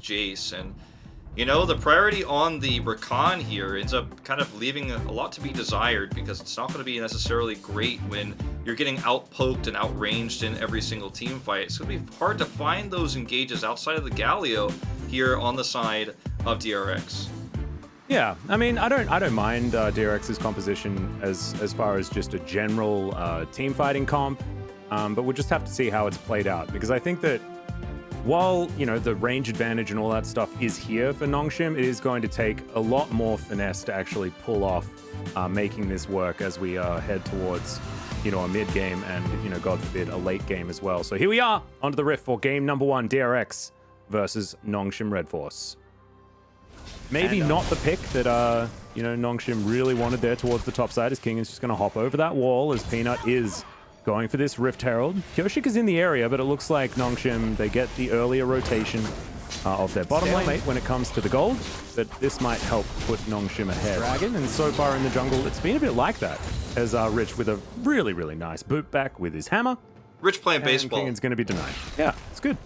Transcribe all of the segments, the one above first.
Jace, and you know, the priority on the Rakan here ends up kind of leaving a lot to be desired, because it's not going to be necessarily great when you're getting outpoked and outranged in every single team fight. It's going to be hard to find those engages outside of the Galio here on the side of DRX. Yeah, I mean, I don't mind DRX's composition as far as just a general team fighting comp, but we'll just have to see how it's played out, because I think that while, you know, the range advantage and all that stuff is here for Nongshim, it is going to take a lot more finesse to actually pull off making this work as we head towards, you know, a mid game and, you know, God forbid, a late game as well. So here we are, onto the Rift for game number 1, DRX versus Nongshim Red Force. Maybe not the pick that, you know, Nongshim really wanted there towards the top side, as King is just going to hop over that wall as Peanut is going for this Rift Herald. Kyoshik is in the area, but it looks like Nongshim, they get the earlier rotation of their bottom lane when it comes to the gold, but this might help put Nongshim ahead. Dragon, and so far in the jungle, it's been a bit like that, as Rich with a really, really nice boot back with his hammer. Rich playing baseball. King is going to be denied. Yeah, it's good.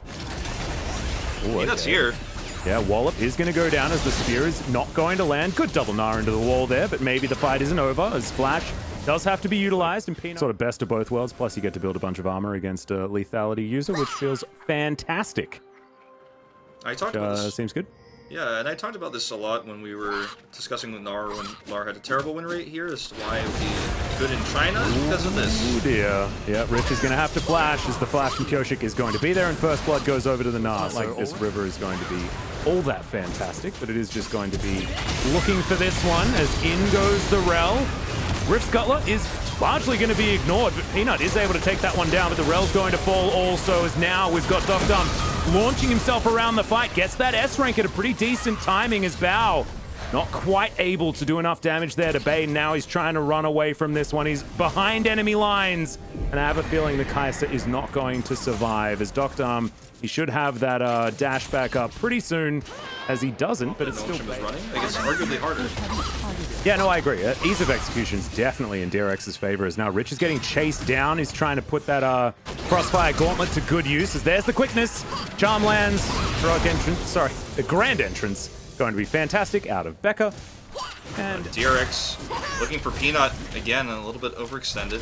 Ooh, Peanut's here. Yeah, Wallop is going to go down as the spear is not going to land. Good double gnar into the wall there, but maybe the fight isn't over, as Flash does have to be utilized, and Peanut sort of best of both worlds, plus you get to build a bunch of armor against a lethality user, which feels fantastic. I talked about this. Seems good. Yeah, and I talked about this a lot when we were discussing with Nar when Lar had a terrible win rate here. This is why it would be good in China, because of this. Oh dear. Yeah, Rich is going to have to flash, as the flash from Kyoshik is going to be there, and First Blood goes over to the Nar. Like this river is going to be all that fantastic, but it is just going to be looking for this one, as in goes the Rel. Rift Scuttler is largely going to be ignored, but Peanut is able to take that one down, but the Rel's going to fall also, as now we've got Docdum launching himself around the fight, gets that S rank at a pretty decent timing, as Bao not quite able to do enough damage there to Bane. Now he's trying to run away from this one. He's behind enemy lines, and I have a feeling the Kai'Sa is not going to survive, as Docdum, he should have that dash back up pretty soon, as he doesn't, but it's still running. I guess arguably harder. Yeah, no, I agree. Ease of execution is definitely in DRX's favor, as now Rich is getting chased down. He's trying to put that Crossfire Gauntlet to good use, as there's the quickness. Charm lands, heroic entrance, sorry, the grand entrance going to be fantastic out of Becca. And DRX looking for Peanut again, a little bit overextended.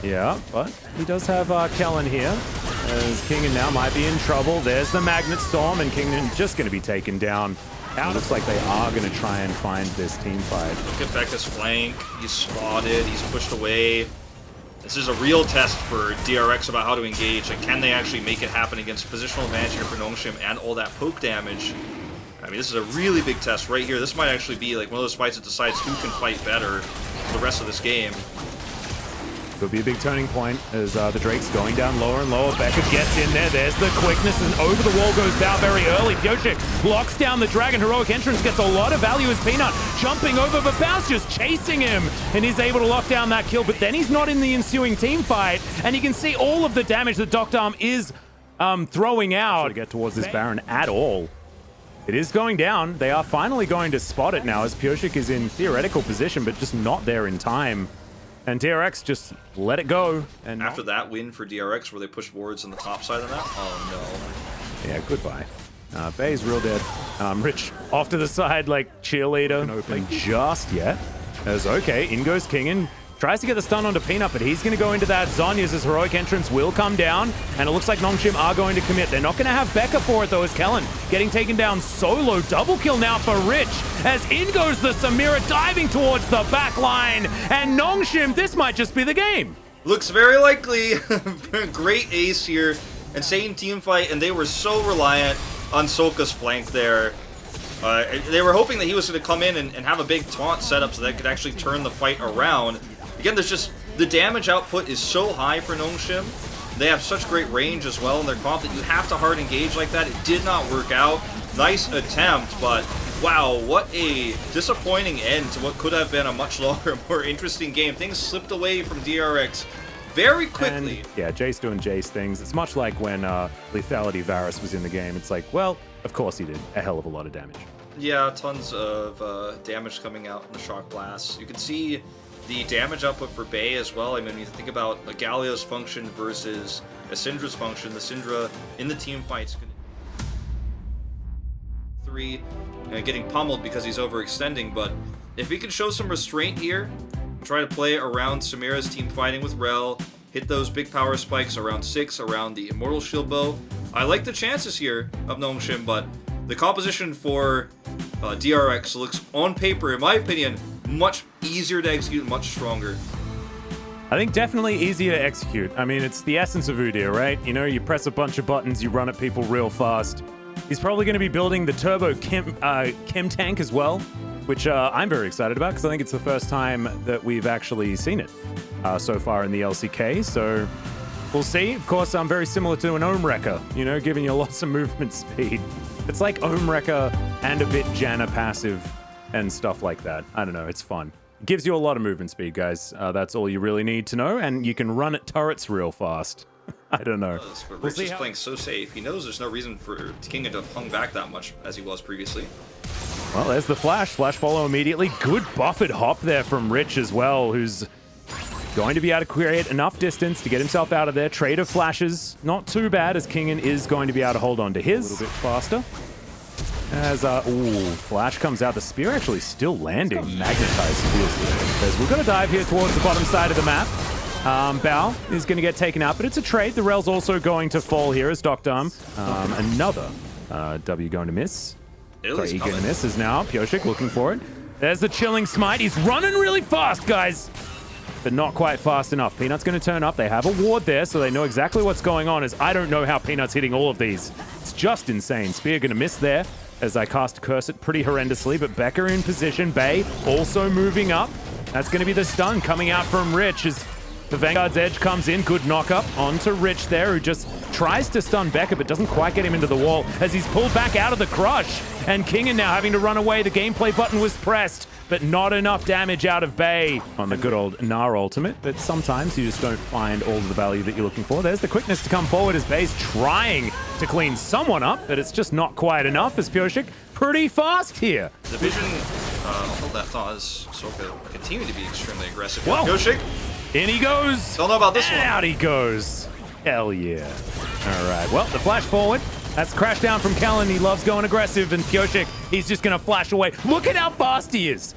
Yeah, but he does have Kellen here, as Kingen now might be in trouble. There's the Magnet Storm, and Kingen just going to be taken down. It looks like they are going to try and find this team fight. Look at Becca's flank. He's spotted. He's pushed away. This is a real test for DRX about how to engage. Like, can they actually make it happen against positional advantage here for Nongshim and all that poke damage? I mean, this is a really big test right here. This might actually be like one of those fights that decides who can fight better for the rest of this game. Could be a big turning point, as the Drake's going down lower and lower. Becca gets in there. There's the quickness, and over the wall goes Bao very early. Kyoshik blocks down the Dragon. Heroic Entrance gets a lot of value as Peanut jumping over, but Bao's just chasing him, and he's able to lock down that kill. But then he's not in the ensuing team fight, and you can see all of the damage that Docdum is throwing out to get towards this Baron at all. It is going down. They are finally going to spot it now, as Kyoshik is in theoretical position, but just not there in time. And DRX just let it go. And after that win for DRX, where they pushed wards on the top side of that, oh no. Yeah, goodbye. Bay's real dead. Rich off to the side like cheerleader. Open just yet. As okay, in goes Kingen. Tries to get the stun onto Peanut, but he's going to go into that Zhonya's, as Heroic Entrance will come down, and it looks like Nongshim are going to commit. They're not going to have Becca for it, though, as Kellen getting taken down solo. Double kill now for Rich, as in goes the Samira, diving towards the back line, and Nongshim, this might just be the game. Looks very likely. Great ace here. Insane team fight, and they were so reliant on Soka's flank there. They were hoping that he was going to come in and have a big taunt setup so that could actually turn the fight around. Again, there's just, the damage output is so high for Nongshim. They have such great range as well in their comp that you have to hard engage like that. It did not work out. Nice attempt, but wow, what a disappointing end to what could have been a much longer, more interesting game. Things slipped away from DRX very quickly. And, yeah, Jace doing Jace things. It's much like when Lethality Varus was in the game. It's like, well, of course he did a hell of a lot of damage. Yeah, tons of damage coming out in the shock blasts. You can see the damage output for Bay as well. I mean, when you think about a Galio's function versus a Syndra's function, the Syndra in the team fights 3 getting pummeled because he's overextending, but if he can show some restraint here, try to play around Samira's team fighting with Rel, hit those big power spikes around 6, around the Immortal Shield Bow. I like the chances here of Nongshim, but the composition for DRX looks, on paper, in my opinion, much easier to execute, much stronger. I think definitely easier to execute. I mean, it's the essence of Udyr, right? You know, you press a bunch of buttons, you run at people real fast. He's probably going to be building the Turbo Chem Tank as well, which I'm very excited about because I think it's the first time that we've actually seen it so far in the LCK. So we'll see. Of course, I'm very similar to an Ohm Wrecker, you know, giving you lots of movement speed. It's like Ohm Wrecker and a bit Janna passive and stuff like that. I don't know. It's fun. It gives you a lot of movement speed, guys. That's all you really need to know. And you can run at turrets real fast. I don't know. But Rich is playing so safe. He knows there's no reason for King to have hung back that much as he was previously. Well, there's the flash. Flash follow immediately. Good buffered hop there from Rich as well, who's going to be able to create enough distance to get himself out of there. Trade of flashes. Not too bad, as Kingen is going to be able to hold on to his a little bit faster. As, flash comes out. The spear actually still landing. Magnetized spears there. As we're going to dive here towards the bottom side of the map. Bao is going to get taken out, but it's a trade. The Rel's also going to fall here as Doctorm. Another W going to miss. Sorry, E going to miss is now Pioshik looking for it. There's the chilling smite. He's running really fast, guys, but not quite fast enough. Peanut's going to turn up. They have a ward there, so they know exactly what's going on. As I don't know how Peanut's hitting all of these. It's just insane. Spear going to miss there as I cast Curse it pretty horrendously, but Becca in position. Bay also moving up. That's going to be the stun coming out from Rich as the Vanguard's Edge comes in. Good knock-up onto Rich there, who just tries to stun Becca, but doesn't quite get him into the wall as he's pulled back out of the crush. And Kingen now having to run away. The gameplay button was pressed, but not enough damage out of Bay on the good old Gnar ultimate. But sometimes you just don't find all of the value that you're looking for. There's the quickness to come forward as Bay's trying to clean someone up, but it's just not quite enough as Pioshik pretty fast here. The vision, hold that thought, as Soka continue to be extremely aggressive. Whoa. Pioshik. In he goes. Don't know about this one. Out he goes. Hell yeah. All right. Well, the flash forward. That's crash down from Kellen. He loves going aggressive. And Pioshik, he's just going to flash away. Look at how fast he is.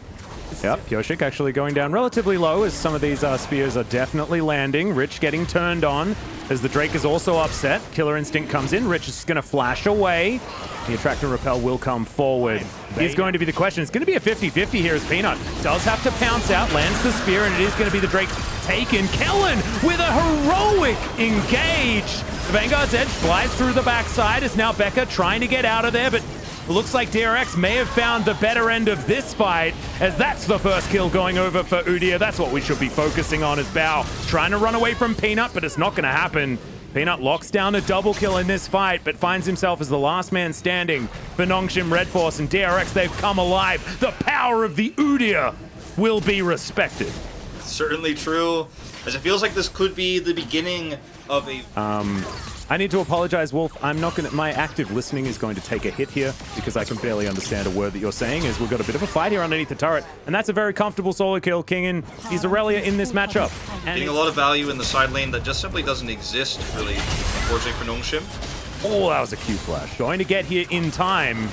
Yep, Pioshik actually going down relatively low as some of these spears are definitely landing. Rich getting turned on as the Drake is also upset. Killer Instinct comes in. Rich is going to flash away. The Attract and Repel will come forward. Here's going to be the question. It's going to be a 50-50 here as Peanut does have to pounce out, lands the spear, and it is going to be the Drake taken. Kellen with a heroic engage. The Vanguard's Edge flies through the backside as now Becca trying to get out of there, but it looks like DRX may have found the better end of this fight, as that's the first kill going over for Udyr. That's what we should be focusing on, as Bao trying to run away from Peanut, but it's not going to happen. Peanut locks down a double kill in this fight, but finds himself as the last man standing for Nongshim Red Force, and DRX, they've come alive. The power of the Udyr will be respected. Certainly true, as it feels like this could be the beginning of a... I need to apologize, Wolf. I'm not going to... My active listening is going to take a hit here because I can barely understand a word that you're saying, as we've got a bit of a fight here underneath the turret. And that's a very comfortable solo kill. Kingen, he's Aurelia in this matchup. And getting a lot of value in the side lane that just simply doesn't exist, really, unfortunately for Nongshim. Oh, that was a Q flash. Going to get here in time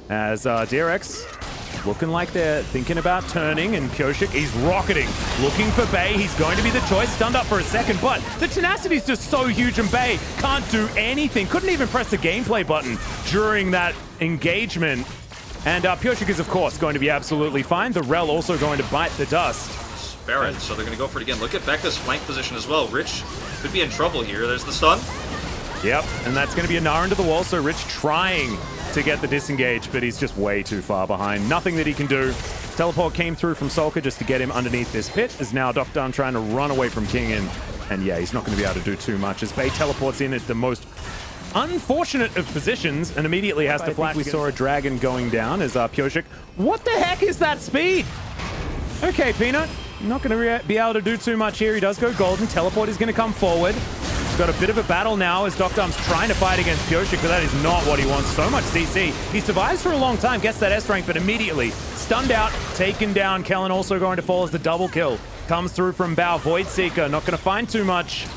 as DRX looking like they're thinking about turning, and Pioshik, he's rocketing, looking for Bay. He's going to be the choice, stunned up for a second, but the tenacity is just so huge, and Bay can't do anything. Couldn't even press the gameplay button during that engagement. And Pioshik is, of course, going to be absolutely fine. The Rel also going to bite the dust. Barrett, so they're going to go for it again. Look at Becca's flank position as well. Rich could be in trouble here. There's the stun. Yep, and that's going to be a Gnar into the wall, so Rich trying to get the disengage, but he's just way too far behind. Nothing that he can do. Teleport came through from Solka just to get him underneath this pit, as now Doctorm trying to run away from Kingen. And yeah, he's not going to be able to do too much, as Bay teleports in at the most unfortunate of positions and immediately has to flash. We saw a dragon going down as Pioshik. What the heck is that speed? Okay, Peanut, not going to be able to do too much here. He does go golden. Teleport is going to come forward. Got a bit of a battle now as Doctorm's trying to fight against Pioshik, but that is not what he wants. So much CC. He survives for a long time, gets that S rank, but immediately stunned out, taken down. Kellen also going to fall as the double kill. Comes through from Bao. Void Seeker, not going to find too much,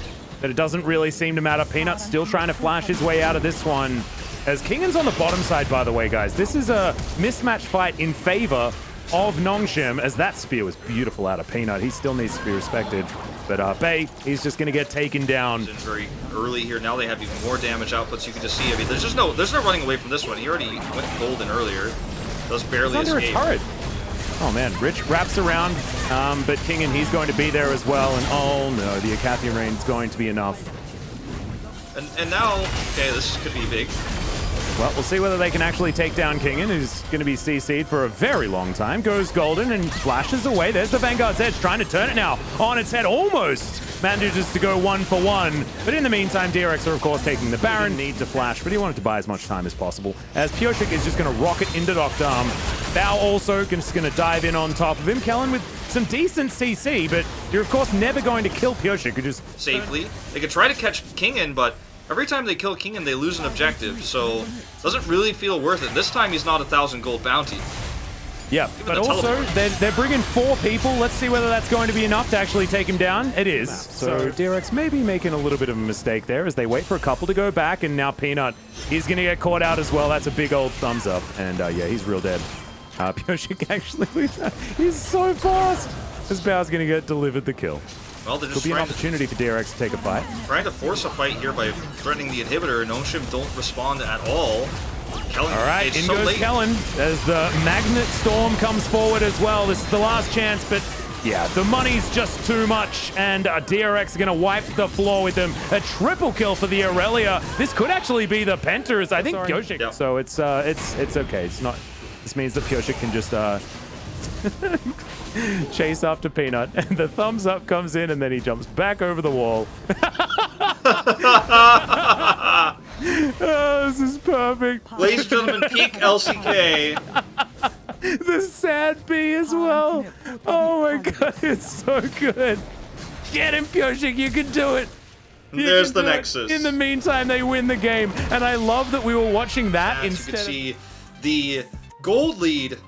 but it doesn't really seem to matter. Peanut still trying to flash his way out of this one. As Kingan's on the bottom side, by the way, guys. This is a mismatch fight in favor of Nongshim, as that spear was beautiful out of Peanut. He still needs to be respected. But Bay, he's just going to get taken down. Very early here. Now they have even more damage outputs. You can just see. I mean, there's no running away from this one. He already went golden earlier. Does barely under escape. a turret. Oh man, Rich wraps around, but Kingan, he's going to be there as well. And oh no, the Acathian Rain's going to be enough. And now, okay, this could be big. Well, we'll see whether they can actually take down Kingan, who's going to be CC'd for a very long time. Goes golden and flashes away. There's the Vanguard's Edge, trying to turn it now on its head. Almost manages to go 1 for 1. But in the meantime, DRX are, of course, taking the Baron. Need to flash, but he wanted to buy as much time as possible. As Pioshik is just going to rocket into Doctarm. Bao also just going to dive in on top of him. Kellen with some decent CC, but you're, of course, never going to kill Pioshik, who just... Safely. They could try to catch Kingan, but... every time they kill Kingan, they lose an objective, so it doesn't really feel worth it. This time, he's not a 1,000 gold bounty. Yeah, but also, they're bringing 4 people. Let's see whether that's going to be enough to actually take him down. It is. So DRX may be making a little bit of a mistake there as they wait for a couple to go back, and now Peanut is going to get caught out as well. That's a big old thumbs up, and yeah, he's real dead. Pioshik actually, he's so fast. This Bao's going to get delivered the kill. Well, they're just Could be an opportunity for DRX to take a fight. Trying to force a fight here by threatening the inhibitor. Nongshim don't respond at all. Kellen, all right, in goes Kellen as the Magnet Storm comes forward as well. This is the last chance, but yeah, the money's just too much, and DRX are going to wipe the floor with them. A triple kill for the Aurelia. This could actually be the Penters. I think Pioshik. Yep. So it's okay. It's not. This means that Pioshik can just chase after Peanut, and the thumbs up comes in, and then he jumps back over the wall. Oh, this is perfect. Ladies and gentlemen, peak LCK. The sad B as well. Oh my god, it's so good. Get him, Pioshik, you can do it. There's the Nexus. In the meantime, they win the game, and I love that we were watching that instead. You can see the gold lead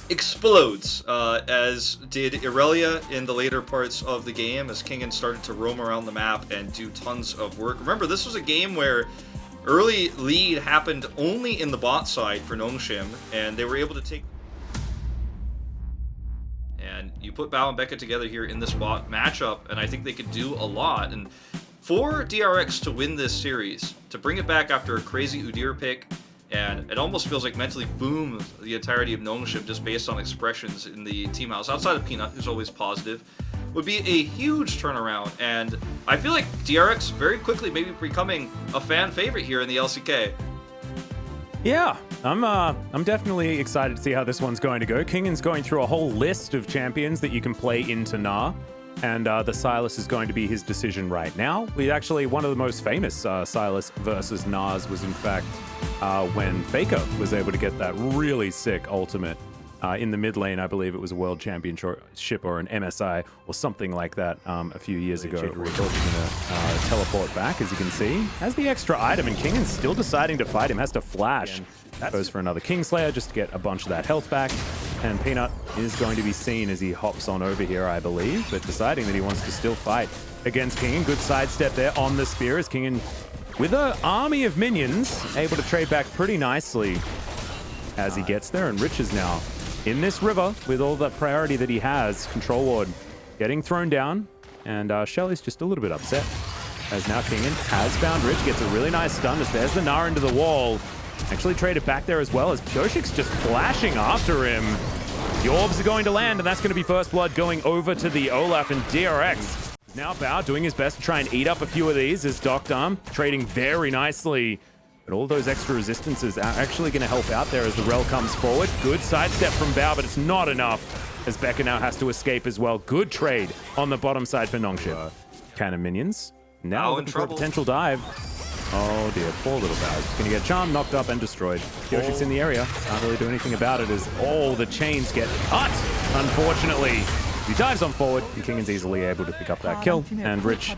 explodes, as did Aurelia in the later parts of the game, as Kingan started to roam around the map and do tons of work. Remember, this was a game where early lead happened only in the bot side for Nongshim, and they were able to take... And you put Bao and Becca together here in this bot matchup, and I think they could do a lot. And for DRX to win this series, to bring it back after a crazy Udyr pick, and it almost feels like mentally boom the entirety of Nongshim just based on expressions in the team house, outside of Peanut, who's always positive, would be a huge turnaround. And I feel like DRX very quickly maybe becoming a fan favorite here in the LCK. Yeah, I'm definitely excited to see how this one's going to go. Kingan's going through a whole list of champions that you can play into Nah. And the Sylas is going to be his decision right now. We actually, one of the most famous Sylas versus Nas was in fact when Faker was able to get that really sick ultimate in the mid lane. I believe it was a world championship or an MSI or something like that a few years ago. We're going to teleport back, as you can see. Has the extra item, and Kingan's still deciding to fight him. Has to flash. That goes for another Kingslayer just to get a bunch of that health back. And Peanut is going to be seen as he hops on over here, I believe, but deciding that he wants to still fight against Kingan. Good sidestep there on the spear as Kingan, with an army of minions, able to trade back pretty nicely as he gets there. And Rich is now in this river with all the priority that he has. Control Ward getting thrown down, and Shelly's just a little bit upset as now Kingan has found Rich, gets a really nice stun as there's the Gnar into the wall. Actually traded back there as well as Pioshik's just flashing after him. The orbs are going to land, and that's going to be first blood going over to the Olaf, and DRX. Now Bao doing his best to try and eat up a few of these as Doctarm trading very nicely. But all those extra resistances are actually going to help out there as the Rel comes forward. Good sidestep from Bao, but it's not enough as Becca now has to escape as well. Good trade on the bottom side for Nongshim. Cannon minions. Now looking for a potential dive. Oh dear, poor little Bao. He's going to get charmed, knocked up, and destroyed. Pioshik's in the area. Can't really do anything about it as all the chains get cut, unfortunately. He dives on forward, and Kingan's easily able to pick up that kill. And Rich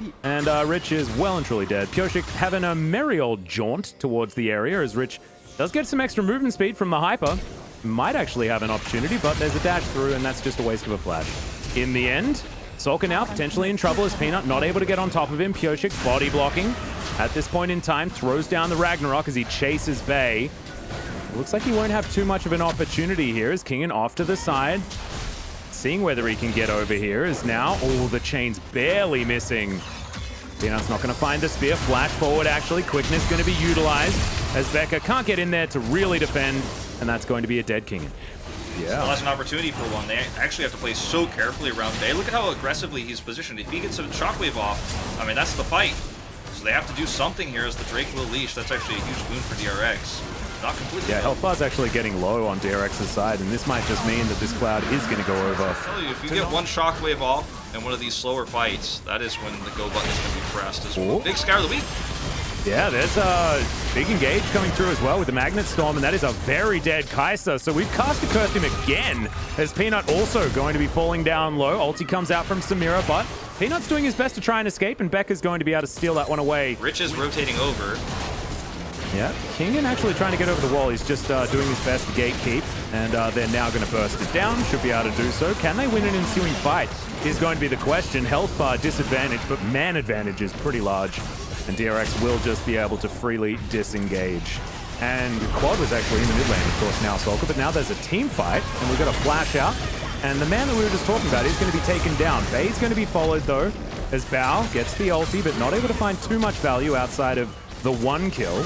is well and truly dead. Pioshik having a merry old jaunt towards the area as Rich does get some extra movement speed from the Hyper. Might actually have an opportunity, but there's a dash through, and that's just a waste of a flash. In the end, Solka now potentially in trouble as Peanut not able to get on top of him. Pioshik body blocking, at this point in time, throws down the Ragnarok as he chases Bay. Looks like he won't have too much of an opportunity here as Kingen off to the side. Seeing whether he can get over here is now, oh, the chain's barely missing. Peanut's not going to find the spear. Flash forward, actually. Quickness going to be utilized as Becca can't get in there to really defend, and that's going to be a dead Kingen. Yeah. Still has an opportunity for one. They actually have to play so carefully around Bay. Look at how aggressively he's positioned. If he gets a shockwave off, I mean, that's the fight. So they have to do something here as the Drake will leash. That's actually a huge boon for DRX. Not completely. Yeah, health bar's actually getting low on DRX's side, and this might just mean that this cloud is going to go over. I'll tell you, if you get one shockwave off in one of these slower fights, that is when the go button is going to be pressed as well. Big Scar of the week. Yeah, there's a big engage coming through as well with the Magnet Storm, and that is a very dead Kai'Sa. So we've cast a curse him again, as Peanut also going to be falling down low. Ulti comes out from Samira, but Peanut's doing his best to try and escape, and Becca's going to be able to steal that one away. Rich is rotating over. Yeah, Kingen actually trying to get over the wall. He's just doing his best to gatekeep, and they're now going to burst it down. Should be able to do so. Can they win an ensuing fight is going to be the question. Health bar disadvantage, but man advantage is pretty large, and DRX will just be able to freely disengage. And Quad was actually in the mid lane, of course, now Solka, but now there's a team fight, and we've got a flash out, and the man that we were just talking about is going to be taken down. Bay's going to be followed, though, as Bao gets the ulti, but not able to find too much value outside of the one kill.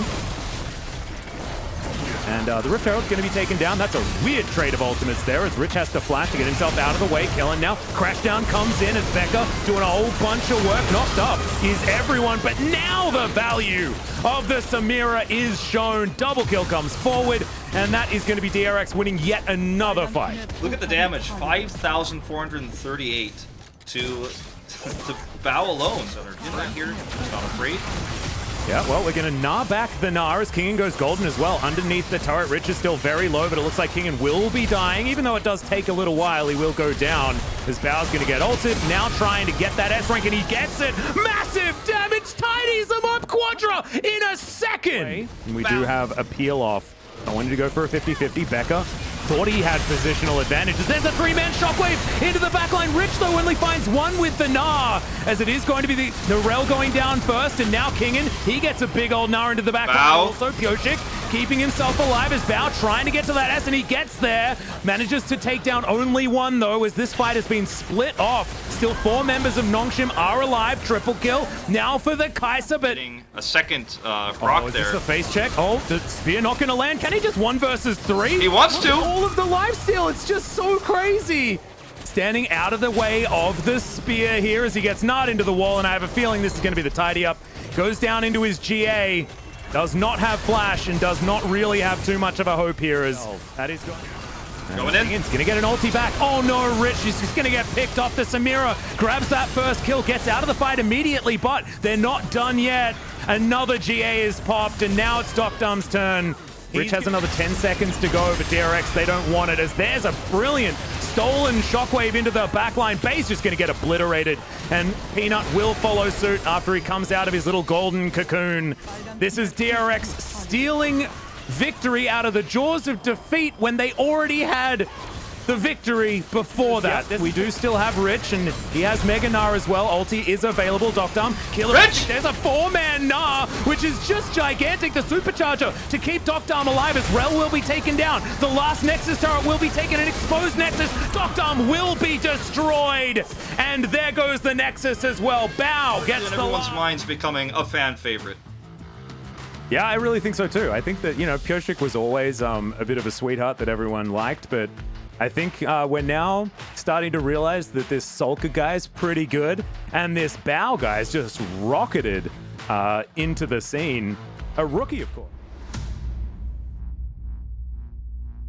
And the Rift Herald's going to be taken down. That's a weird trade of ultimates there as Rich has to flash to get himself out of the way. Killing now. Crashdown comes in as Becca doing a whole bunch of work. Knocked up is everyone, but now the value of the Samira is shown. Double kill comes forward, and that is going to be DRX winning yet another fight. Look at the damage. 5,438 to Bao alone. So they're in right here. He's not afraid. Yeah, well, we're going to gnaw back the Gnar as Kingen goes golden as well. Underneath the turret, Rich is still very low, but it looks like Kingen will be dying. Even though it does take a little while, he will go down as Bao's going to get ulted. Now trying to get that S rank, and he gets it. Massive damage, tidies him up, Quadra, in a second. And we do have a peel off. I wanted to go for a 50-50. Becca thought he had positional advantages. There's a three-man shockwave into the backline. Rich, though, only finds one with the Gnar, as it is going to be the Narelle going down first, and now Kingen, he gets a big old Gnar into the backline. Also, Piochik keeping himself alive as Bao trying to get to that S, and he gets there. Manages to take down only one, though, as this fight has been split off. Still 4 members of Nongshim are alive. Triple kill now for the Kai'Sa, but... a second proc is there. this a face check? Oh, the spear not going to land. Can he just 1 versus 3? He wants to. All of the lifesteal. It's just so crazy. Standing out of the way of the spear here as he gets not into the wall, and I have a feeling this is going to be the tidy up. Goes down into his GA. Does not have flash and does not really have too much of a hope here as that is going in. He's gonna get an ulti back. Oh no, Rich is just gonna get picked off. The Samira grabs that first kill, gets out of the fight immediately, but they're not done yet. Another GA is popped, and now it's Doc Dumb's turn. Rich has another 10 seconds to go, but DRX, they don't want it, as there's a brilliant stolen shockwave into the backline. Bay's just going to get obliterated, and Peanut will follow suit after he comes out of his little golden cocoon. This is DRX stealing victory out of the jaws of defeat when they already had the victory before that. Yeah, we do still have Rich, and he has Mega Gnar as well. Ulti is available. Docdom, killer. Rich! There's a 4-man Gnar, which is just gigantic. The supercharger to keep Docdom alive as Rel will be taken down. The last Nexus turret will be taken, an exposed Nexus. Docdom will be destroyed. And there goes the Nexus as well. Bao gets the everyone's mind's becoming a fan favorite. Yeah, I really think so too. I think that, you know, Piochik was always a bit of a sweetheart that everyone liked, but I think we're now starting to realize that this Solka guy is pretty good, and this Bao guy is just rocketed into the scene. A rookie, of course.